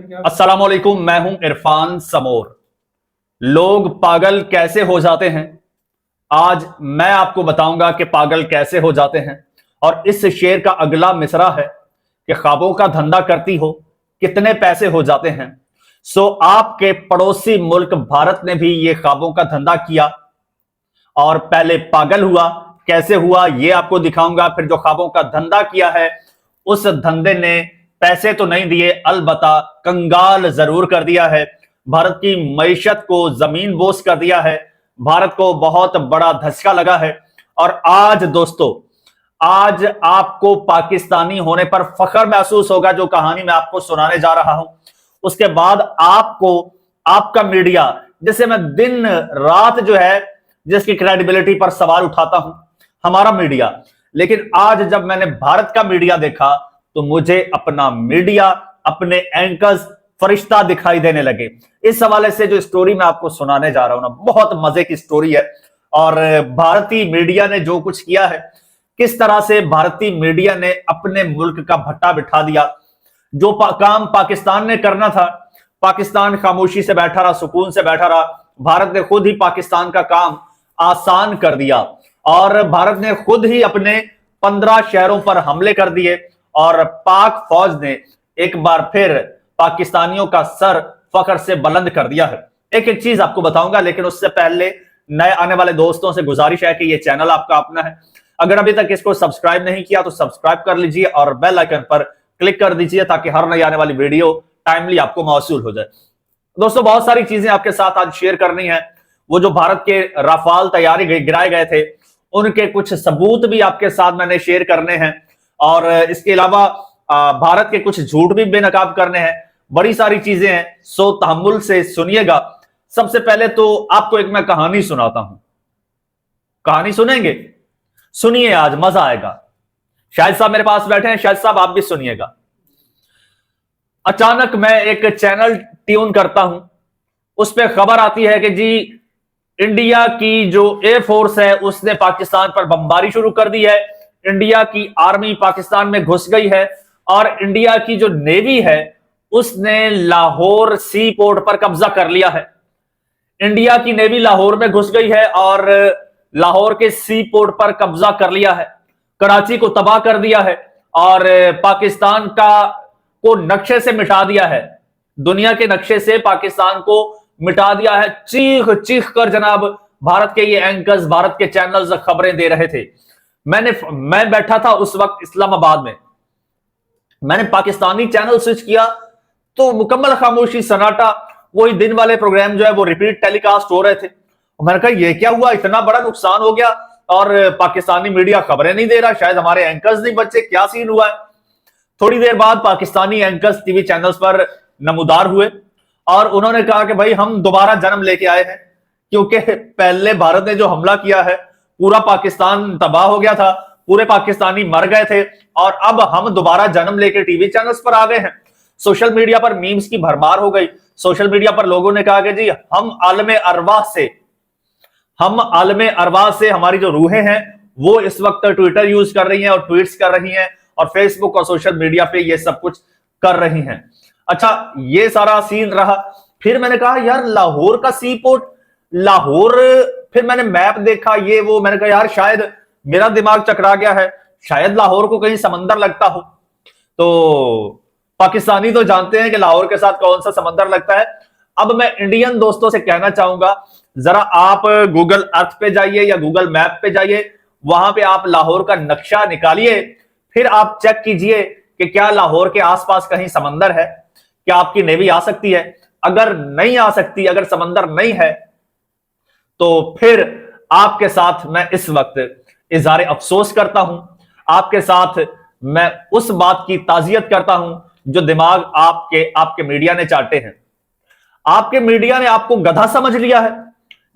अस्सलामुअलैकुम, मैं हूं इरफान समोर। लोग पागल कैसे हो जाते हैं, आज मैं आपको बताऊंगा कि पागल कैसे हो जाते हैं। और इस शेर का अगला मिसरा है कि ख्वाबों का धंधा करती हो, कितने पैसे हो जाते हैं। आपके पड़ोसी मुल्क भारत ने भी ये ख्वाबों का धंधा किया और पहले पागल हुआ। कैसे हुआ ये आपको दिखाऊंगा। फिर जो ख्वाबों का धंधा किया है उस धंधे ने पैसे तो नहीं दिए, अलबत्ता कंगाल जरूर कर दिया है। भारत की मईशत को जमीन बोस कर दिया है। भारत को बहुत बड़ा धचका लगा है। और आज दोस्तों, आज आपको पाकिस्तानी होने पर फख्र महसूस होगा। जो कहानी मैं आपको सुनाने जा रहा हूं उसके बाद आपको आपका मीडिया, जैसे मैं दिन रात जो है जिसकी क्रेडिबिलिटी पर सवाल उठाता हूं, हमारा मीडिया, लेकिन आज जब मैंने भारत का मीडिया देखा तो मुझे अपना मीडिया, अपने एंकर्स फरिश्ता दिखाई देने लगे। इस हवाले से जो स्टोरी मैं आपको सुनाने जा रहा हूं ना, बहुत मजे की स्टोरी है। और भारतीय मीडिया ने जो कुछ किया है, किस तरह से भारतीय मीडिया ने अपने मुल्क का भट्टा बिठा दिया। जो काम पाकिस्तान ने करना था, पाकिस्तान खामोशी से बैठा रहा, सुकून से बैठा रहा। भारत ने खुद ही पाकिस्तान का काम आसान कर दिया और भारत ने खुद ही अपने 15 शहरों पर हमले कर दिए। और पाक फौज ने एक बार फिर पाकिस्तानियों का सर फख्र से बुलंद कर दिया है। एक एक चीज आपको बताऊंगा, लेकिन उससे पहले नए आने वाले दोस्तों से गुजारिश है कि यह चैनल आपका अपना है। अगर अभी तक इसको सब्सक्राइब नहीं किया तो सब्सक्राइब कर लीजिए और बेल आइकन पर क्लिक कर दीजिए ताकि हर नई आने वाली वीडियो टाइमली आपको मौसूल हो जाए। दोस्तों, बहुत सारी चीजें आपके साथ आज शेयर करनी है। वो जो भारत के राफाल तैयारी गिराए गए थे, उनके कुछ सबूत भी आपके साथ मैंने शेयर करने हैं। और इसके अलावा भारत के कुछ झूठ भी बेनकाब करने हैं। बड़ी सारी चीजें हैं, सो तहम्मुल से सुनिएगा। सबसे पहले तो आपको एक मैं कहानी सुनाता हूं। कहानी सुनेंगे? सुनिए, आज मजा आएगा। शाहिद साहब मेरे पास बैठे हैं, शाहिद साहब आप भी सुनिएगा। अचानक मैं एक चैनल ट्यून करता हूं, उस पर खबर आती है कि जी इंडिया की जो एयरफोर्स है उसने पाकिस्तान पर बमबारी शुरू कर दी है। इंडिया की आर्मी पाकिस्तान में घुस गई है और इंडिया की जो नेवी है उसने लाहौर सी पोर्ट पर कब्जा कर लिया है। इंडिया की नेवी लाहौर में घुस गई है और लाहौर के सी पोर्ट पर कब्जा कर लिया है। कराची को तबाह कर दिया है और पाकिस्तान को नक्शे से मिटा दिया है। दुनिया के नक्शे से पाकिस्तान को मिटा दिया है। चीख चीख कर जनाब भारत के ये एंकर्स, भारत के चैनल्स खबरें दे रहे थे। मैं बैठा था उस वक्त इस्लामाबाद में। मैंने पाकिस्तानी चैनल स्विच किया तो मुकम्मल खामोशी, सन्नाटा। वही दिन वाले प्रोग्राम जो है वो रिपीट टेलीकास्ट हो रहे थे। मैंने कहा ये क्या हुआ, इतना बड़ा नुकसान हो गया और पाकिस्तानी मीडिया खबरें नहीं दे रहा, शायद हमारे एंकर्स नहीं बचे, क्या सीन हुआ है। थोड़ी देर बाद पाकिस्तानी एंकर्स टीवी चैनल्स पर नमूदार हुए और उन्होंने कहा कि भाई हम दोबारा जन्म लेके आए हैं, क्योंकि पहले भारत ने जो हमला किया है पूरा पाकिस्तान तबाह हो गया था, पूरे पाकिस्तानी मर गए थे और अब हम दोबारा जन्म लेके टीवी चैनल्स पर आ गए हैं। सोशल मीडिया पर मीम्स की भरमार हो गई। सोशल मीडिया पर लोगों ने कहा कि जी हम आलमे अरवाह से हमारी जो रूहें हैं वो इस वक्त ट्विटर यूज कर रही हैं और ट्वीट्स कर रही हैं और फेसबुक और सोशल मीडिया पे ये सब कुछ कर रही हैं। अच्छा, ये सारा सीन रहा। फिर मैंने कहा यार लाहौर का सी पोर्ट, लाहौर। फिर मैंने मैप देखा, ये वो। मैंने कहा यार शायद मेरा दिमाग चकरा गया है, शायद लाहौर को कहीं समंदर लगता हो। तो पाकिस्तानी तो जानते हैं कि लाहौर के साथ कौन सा समंदर लगता है। अब मैं इंडियन दोस्तों से कहना चाहूंगा, जरा आप गूगल अर्थ पे जाइए या गूगल मैप पे जाइए, वहां पे आप लाहौर का नक्शा निकालिए, फिर आप चेक कीजिए कि क्या लाहौर के आसपास कहीं समंदर है, क्या आपकी नेवी आ सकती है। अगर नहीं आ सकती, अगर समंदर नहीं है, तो फिर आपके साथ मैं इस वक्त इज़हार अफसोस करता हूं। आपके साथ मैं उस बात की ताजियत करता हूं जो दिमाग आपके मीडिया ने चाटे हैं। आपके मीडिया ने आपको गधा समझ लिया है।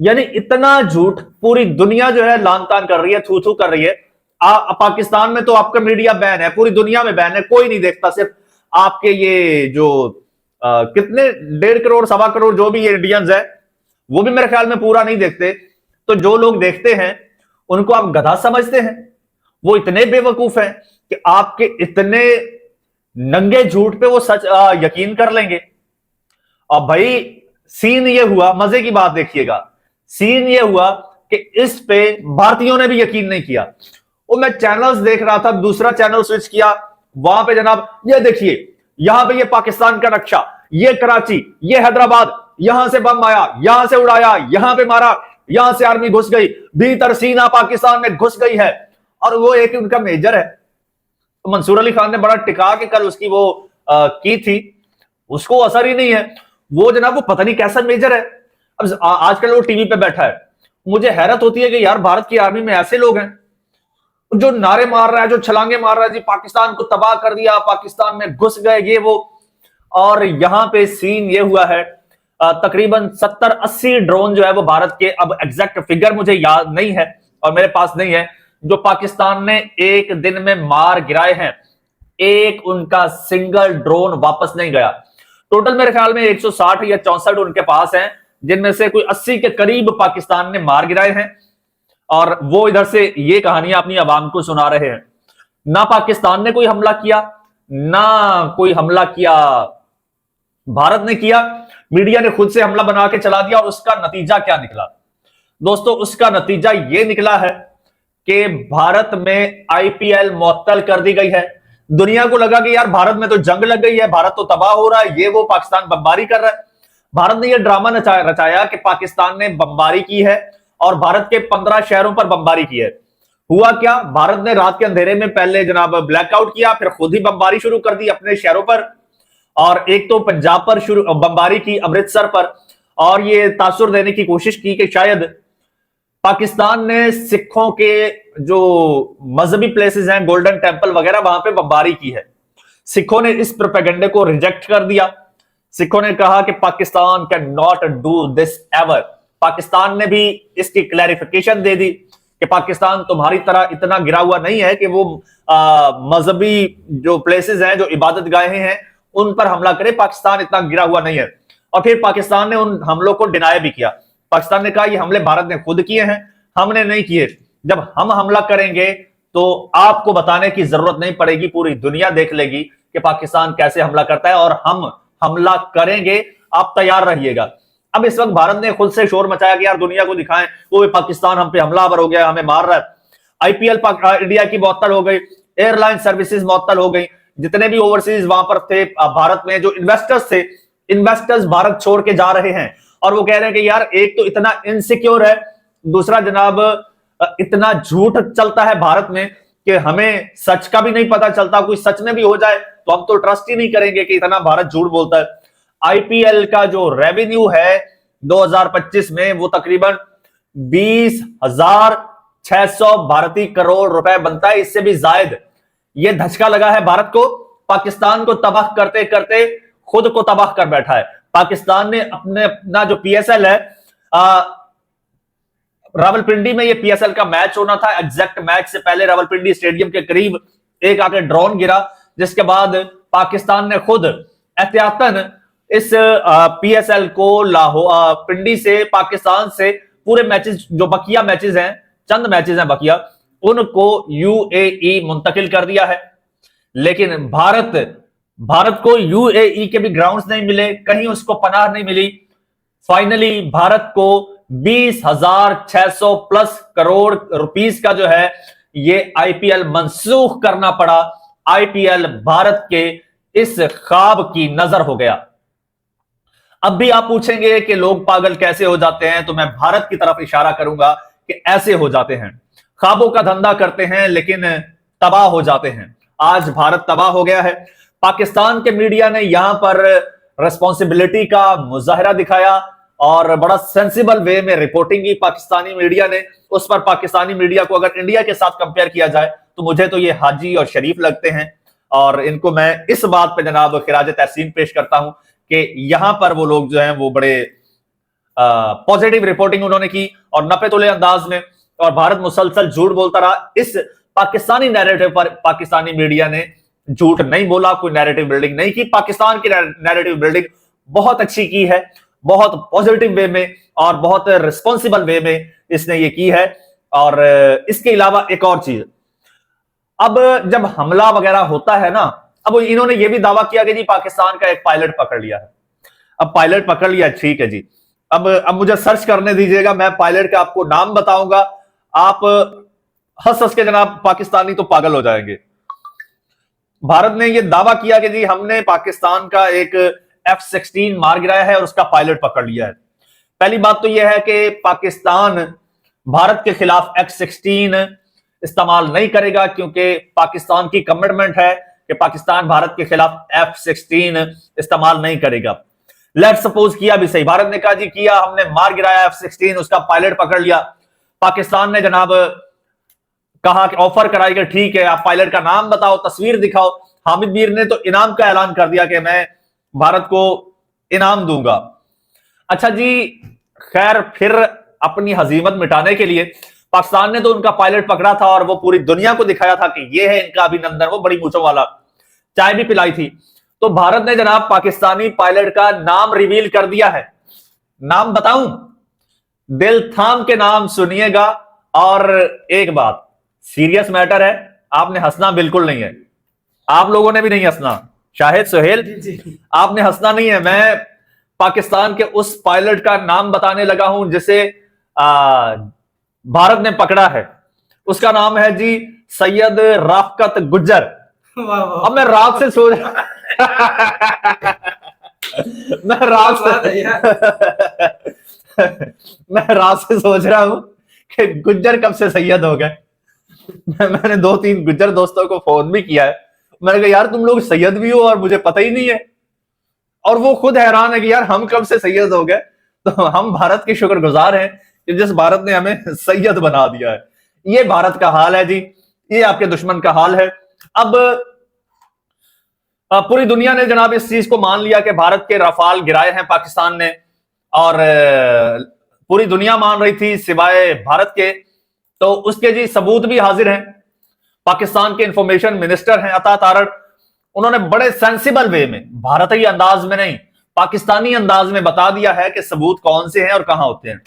यानी इतना झूठ पूरी दुनिया जो है लान तान कर रही है, थू थू कर रही है। पाकिस्तान में तो आपका मीडिया बैन है, पूरी दुनिया में बैन है, कोई नहीं देखता। सिर्फ आपके ये जो कितने 1.5 करोड़ 1.25 करोड़ जो भी ये इंडियंस है वो भी मेरे ख्याल में पूरा नहीं देखते। तो जो लोग देखते हैं उनको आप गधा समझते हैं। वो इतने बेवकूफ हैं कि आपके इतने नंगे झूठ पे वो सच यकीन कर लेंगे। और भाई सीन ये हुआ, मजे की बात देखिएगा, सीन ये हुआ कि इस पे भारतीयों ने भी यकीन नहीं किया। वो मैं चैनल्स देख रहा था, दूसरा चैनल स्विच किया, वहां पे जनाब ये देखिए, यहां पे ये पाकिस्तान का नक्शा, ये कराची, ये हैदराबाद, यहां से बम आया, यहां से उड़ाया, यहां पे मारा, यहां से आर्मी घुस गई, भीतर सीना पाकिस्तान में घुस गई है। और वो एक उनका मेजर है, तो मंसूर अली खान ने बड़ा टिका के कल उसकी वो की थी, उसको असर ही नहीं है। वो जनाब वो पता नहीं कैसा मेजर है, अब आजकल वो टीवी पे बैठा है। मुझे हैरत होती है कि यार भारत की आर्मी में ऐसे लोग हैं जो नारे मार रहा है, जो छलांगे मार रहा है, जी पाकिस्तान को तबाह कर दिया, पाकिस्तान में घुस गए, ये वो। और यहां पे सीन ये हुआ है, तकरीबन 70-80 ड्रोन जो है वो भारत के, अब एग्जैक्ट फिगर मुझे याद नहीं है और मेरे पास नहीं है, जो पाकिस्तान ने एक दिन में मार गिराए हैं। एक उनका सिंगल ड्रोन वापस नहीं गया। टोटल मेरे ख्याल में 160 या 64 उनके पास हैं, जिनमें से कोई 80 के करीब पाकिस्तान ने मार गिराए हैं। और वो इधर से ये कहानियां अपनी आवाम को सुना रहे हैं। ना पाकिस्तान ने कोई हमला किया, ना कोई हमला किया भारत ने किया, मीडिया ने खुद से हमला बना के चला दिया। और उसका नतीजा क्या निकला दोस्तों? उसका नतीजा यह निकला है कि भारत में आईपीएल मुअत्तल कर दी गई है। दुनिया को लगा कि यार भारत में तो जंग लग गई है, भारत तो तबाह हो रहा है, ये वो पाकिस्तान बमबारी कर रहा है। भारत ने यह ड्रामा रचाया कि पाकिस्तान ने बमबारी की है और भारत के 15 शहरों पर बमबारी की है। हुआ क्या, भारत ने रात के अंधेरे में पहले जनाब ब्लैकआउट किया, फिर खुद ही बमबारी शुरू कर दी अपने शहरों पर। और एक तो पंजाब पर शुरू बमबारी की, अमृतसर पर, और ये तासुर देने की कोशिश की कि शायद पाकिस्तान ने सिखों के जो मजहबी प्लेसेस हैं, गोल्डन टेंपल वगैरह, वहां पे बमबारी की है। सिखों ने इस प्रोपेगेंडे को रिजेक्ट कर दिया। सिखों ने कहा कि Pakistan can not do this ever. Pakistan ने भी इसकी क्लैरिफिकेशन दे दी कि पाकिस्तान तुम्हारी तरह इतना गिरा हुआ नहीं है कि वो मजहबी जो प्लेसेस हैं, जो इबादत गाहें हैं, उन पर हमला करे। पाकिस्तान इतना गिरा हुआ नहीं है। और फिर पाकिस्तान ने उन हमलों को डिनाई भी किया। पाकिस्तान ने कहा ये हमले भारत ने खुद किए हैं, हमने नहीं किए। जब हम हमला करेंगे तो आपको बताने की जरूरत नहीं पड़ेगी, पूरी दुनिया देख लेगी कि पाकिस्तान कैसे हमला करता है, और हम हमला करेंगे, आप तैयार रहिएगा। अब इस वक्त भारत ने खुद से शोर मचाया कि यार दुनिया को दिखाएं, वो भी पाकिस्तान हम पे हमलावर हो गया, हमें मार रहा है। आईपीएल इंडिया की मुअत्तल हो गई, एयरलाइन सर्विसेज मुअत्तल हो गई, जितने भी ओवरसीज वहां पर थे भारत में जो इन्वेस्टर्स थे, इन्वेस्टर्स भारत छोड़ के जा रहे हैं। और वो कह रहे हैं कि यार एक तो इतना इनसिक्योर है, दूसरा जनाब इतना झूठ चलता है भारत में कि हमें सच का भी नहीं पता चलता। कोई सच में भी हो जाए तो हम तो ट्रस्ट ही नहीं करेंगे कि इतना भारत झूठ बोलता है। आईपीएल का जो रेवेन्यू है 2025 में वो तकरीबन 20,600 भारतीय करोड़ रुपए बनता है, इससे भी जायद। ये धचका लगा है भारत को। पाकिस्तान को तबाह करते करते खुद को तबाह कर बैठा है। पाकिस्तान ने अपना जो पीएसएल है, रावलपिंडी में ये पीएसएल का मैच होना था। एग्जैक्ट मैच से पहले रावलपिंडी स्टेडियम के करीब एक आके ड्रोन गिरा, जिसके बाद पाकिस्तान ने खुद एहतियातन इस पीएसएल को लाहौर पिंडी से, पाकिस्तान से पूरे मैचेस, जो बकिया मैचेस हैं, चंद मैचेस हैं बकिया, उनको यूएई मुंतकिल कर दिया है। लेकिन भारत को यूएई के भी ग्राउंड्स नहीं मिले, कहीं उसको पनाह नहीं मिली। फाइनली भारत को 20,600 प्लस करोड़ रुपीस का जो है ये आईपीएल मंसूख करना पड़ा। आईपीएल भारत के इस ख्वाब की नजर हो गया। अब भी आप पूछेंगे कि लोग पागल कैसे हो जाते हैं, तो मैं भारत की तरफ इशारा करूंगा कि ऐसे हो जाते हैं। ख्वाबों का धंधा करते हैं लेकिन तबाह हो जाते हैं। आज भारत तबाह हो गया है। पाकिस्तान के मीडिया ने यहां पर रिस्पॉन्सिबिलिटी का मुजाहरा दिखाया और बड़ा सेंसिबल वे में रिपोर्टिंग की पाकिस्तानी मीडिया ने। उस पर पाकिस्तानी मीडिया को अगर इंडिया के साथ कंपेयर किया जाए तो मुझे तो ये हाजी और शरीफ लगते हैं, और इनको मैं इस बात पे जनाब खिराज तहसीन पेश करता हूं कि यहां पर वो लोग जो हैं वो बड़े पॉजिटिव रिपोर्टिंग उन्होंने की और नपे तुले अंदाज में, और भारत मुसलसल झूठ बोलता रहा। इस पाकिस्तानी नैरेटिव पर पाकिस्तानी मीडिया ने झूठ नहीं बोला, कोई नैरेटिव बिल्डिंग नहीं की। पाकिस्तान की नैरेटिव बिल्डिंग बहुत अच्छी की है, बहुत पॉजिटिव वे में और बहुत रिस्पॉन्सिबल वे में इसने ये की है। और इसके अलावा एक और चीज, अब जब हमला वगैरह होता है ना, अब इन्होंने ये भी दावा किया कि जी पाकिस्तान का एक पायलट पकड़ लिया है। अब पायलट पकड़ लिया, ठीक है जी। अब मुझे सर्च करने दीजिएगा, मैं पायलट का आपको नाम बताऊंगा। आप हंस हंस के जनाब पाकिस्तानी तो पागल हो जाएंगे। भारत ने यह दावा किया कि जी हमने पाकिस्तान का एक F-16 मार गिराया है और उसका पायलट पकड़ लिया है। पहली बात तो यह है कि पाकिस्तान भारत के खिलाफ F-16 इस्तेमाल नहीं करेगा, क्योंकि पाकिस्तान की कमिटमेंट है कि पाकिस्तान भारत के खिलाफ F-16 इस्तेमाल नहीं करेगा। लेट सपोज किया भी सही, भारत ने कहा जी किया, हमने मार गिराया F-16, उसका पायलट पकड़ लिया। पाकिस्तान ने जनाब कहा कि ऑफर कराई कि ठीक है आप पायलट का नाम बताओ, तस्वीर दिखाओ। हामिद मीर ने तो इनाम का ऐलान कर दिया कि मैं भारत को इनाम दूंगा। अच्छा जी, खैर फिर अपनी हजीमत मिटाने के लिए पाकिस्तान ने तो उनका पायलट पकड़ा था और वो पूरी दुनिया को दिखाया था कि ये है इनका अभिनंदन, वो बड़ी मूंछों वाला, चाय भी पिलाई थी। तो भारत ने जनाब पाकिस्तानी पायलट का नाम रिवील कर दिया है। नाम बताऊं? दिल थाम के नाम सुनिएगा। और एक बात, सीरियस मैटर है, आपने हंसना बिल्कुल नहीं है, आप लोगों ने भी नहीं हंसना। शाहिद, सुहेल, आपने हंसना नहीं है। मैं पाकिस्तान के उस पायलट का नाम बताने लगा हूं जिसे भारत ने पकड़ा है। उसका नाम है जी सैयद राफकत गुज्जर। अब मैं रात से सोच मैं रात से सोच रहा हूं कि गुज्जर कब से सैयद हो गए। मैंने 2-3 गुज्जर दोस्तों को फोन भी किया है, मैंने कहा यार तुम लोग सैयद भी हो और मुझे पता ही नहीं है। और वो खुद हैरान है कि यार हम कब से सैयद हो गए। तो हम भारत के शुक्रगुजार हैं कि जिस भारत ने हमें सैयद बना दिया है। ये भारत का हाल है जी, ये आपके दुश्मन का हाल है। अब पूरी दुनिया ने जनाब इस चीज को मान लिया कि भारत के रफाल गिराए हैं पाकिस्तान ने, और पूरी दुनिया मान रही थी सिवाय भारत के। तो उसके जी सबूत भी हाजिर हैं। पाकिस्तान के इंफॉर्मेशन मिनिस्टर हैं अता तारड़, उन्होंने बड़े सेंसिबल वे में, भारतीय अंदाज में नहीं, पाकिस्तानी अंदाज में बता दिया है कि सबूत कौन से हैं और कहां होते हैं।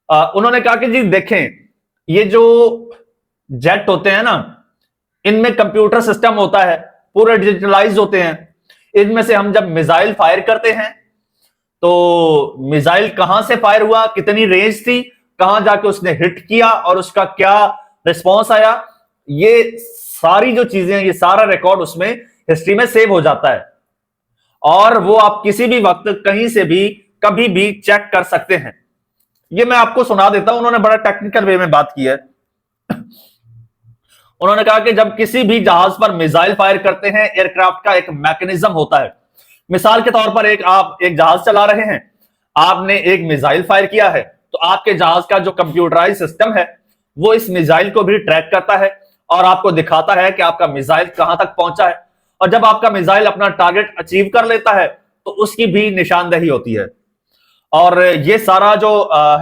उन्होंने कहा कि जी देखें, ये जो जेट होते हैं ना, इनमें कंप्यूटर सिस्टम होता है, पूरे डिजिटलाइज होते हैं। इनमें से हम जब मिसाइल फायर करते हैं तो मिसाइल कहां से फायर हुआ, कितनी रेंज थी, कहां जाके उसने हिट किया और उसका क्या रिस्पॉन्स आया, ये सारी जो चीजें, ये सारा रिकॉर्ड उसमें हिस्ट्री में सेव हो जाता है और वो आप किसी भी वक्त कहीं से भी कभी भी चेक कर सकते हैं। ये मैं आपको सुना देता हूं, उन्होंने बड़ा टेक्निकल वे में बात की है। उन्होंने कहा कि जब किसी भी जहाज पर मिसाइल फायर करते हैं, एयरक्राफ्ट का एक मैकेनिज्म होता है। मिसाल के तौर पर आप एक जहाज चला रहे हैं, आपने एक मिसाइल फायर किया है, तो आपके जहाज का जो कंप्यूटराइज सिस्टम है वो इस मिसाइल को भी ट्रैक करता है और आपको दिखाता है कि आपका मिसाइल कहां तक पहुंचा है। और जब आपका मिसाइल अपना टारगेट अचीव कर लेता है तो उसकी भी निशानदेही होती है। और ये सारा जो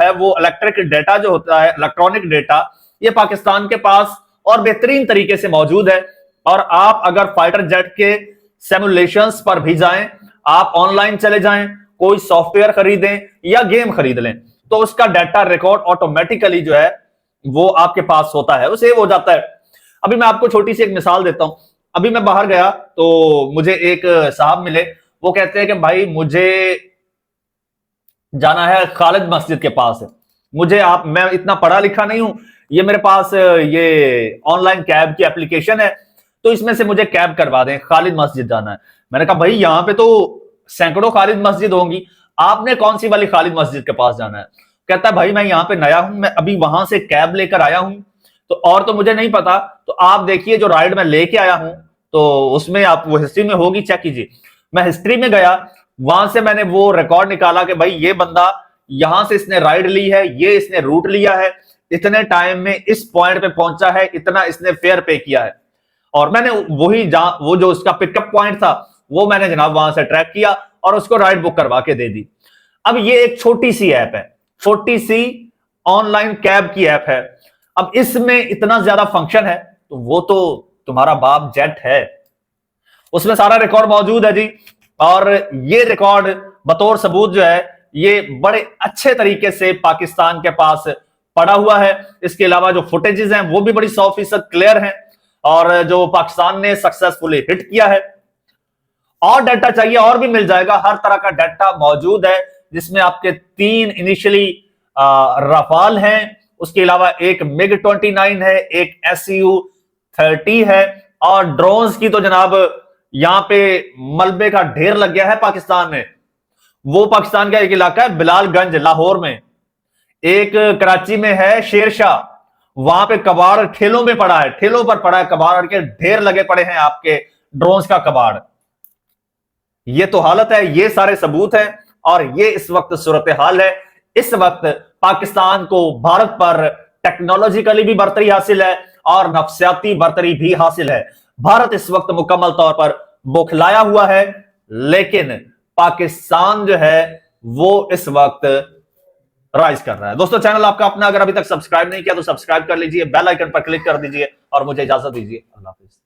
है वो इलेक्ट्रिक डेटा जो होता है, इलेक्ट्रॉनिक डेटा, ये पाकिस्तान के पास और बेहतरीन तरीके से मौजूद है। और आप अगर फाइटर जेट के सिमुलेशंस पर भी जाएं, आप ऑनलाइन चले जाएं, कोई सॉफ्टवेयर खरीदें या गेम खरीद लें, तो उसका डाटा रिकॉर्ड ऑटोमेटिकली जो है वो आपके पास होता है, वो सेव हो जाता है। अभी मैं आपको छोटी सी एक मिसाल देता हूं। अभी मैं बाहर गया तो मुझे एक साहब मिले, वो कहते हैं कि भाई मुझे जाना है खालिद मस्जिद के पास है, मैं इतना पढ़ा लिखा नहीं हूं, ये मेरे पास ये ऑनलाइन कैब की एप्लीकेशन है, तो इसमें से मुझे कैब करवा दें, खालिद मस्जिद जाना है। मैंने कहा भाई यहां पे तो सैकड़ों खालिद मस्जिद होंगी, आपने कौन सी वाली खालिद मस्जिद के पास जाना है? कहता है भाई मैं यहाँ पे नया हूं, मैं अभी वहां से कैब लेकर आया हूं, तो और तो मुझे नहीं पता, तो आप देखिए जो राइड मैं लेके आया हूं तो उसमें आप वो हिस्ट्री में होगी, चेक कीजिए। मैं हिस्ट्री में गया, वहां से मैंने वो रिकॉर्ड निकाला कि भाई ये बंदा यहां से इसने राइड ली है, ये इसने रूट लिया है, इतने टाइम में इस पॉइंट पे पहुंचा है, इतना इसने फेयर पे किया है। और मैंने वो जो उसका पिकअप पॉइंट था वो मैंने जनाब वहां से ट्रैक किया और उसको राइड बुक करवा के दे दी। अब ये एक छोटी सी ऐप है, छोटी सी ऑनलाइन कैब की ऐप है। अब इसमें इतना ज्यादा फंक्शन है, तो वो तो तुम्हारा बाप जेट है, उसमें सारा रिकॉर्ड मौजूद है जी। और ये रिकॉर्ड बतौर सबूत जो है ये बड़े अच्छे तरीके से पाकिस्तान के पास पड़ा हुआ है। इसके अलावा जो फुटेजेस हैं वो भी बड़ी 100% क्लियर हैं और जो पाकिस्तान ने सक्सेसफुली हिट किया है। और डाटा चाहिए और भी मिल जाएगा, हर तरह का डाटा मौजूद है, जिसमें आपके 3 इनिशियली रफाल हैं, उसके अलावा एक मिग 29 है, एक SU-30 है, और ड्रोन्स की तो जनाब यहां पे मलबे का ढेर लग गया है पाकिस्तान में। वो पाकिस्तान का एक इलाका है बिलालगंज लाहौर में, एक कराची में है शेरशाह, वहां पे कबाड़ ठेलों में पड़ा है, ठेलों पर पड़ा है कबाड़ के ढेर लगे पड़े हैं आपके ड्रोन्स का कबाड़। ये तो हालत है, ये सारे सबूत हैं, और ये इस वक्त सूरत हाल है। इस वक्त पाकिस्तान को भारत पर टेक्नोलॉजिकली भी बर्तरी हासिल है और नफ्सियाती बर्तरी भी हासिल है। भारत इस वक्त मुकम्मल तौर पर बौखलाया हुआ है, लेकिन पाकिस्तान जो है वो इस वक्त राइज कर रहा है। दोस्तों, चैनल आपका अपना, अगर अभी तक सब्सक्राइब नहीं किया तो सब्सक्राइब कर लीजिए, बेल आइकन पर क्लिक कर दीजिए और मुझे इजाजत दीजिए। अल्लाह हाफिज।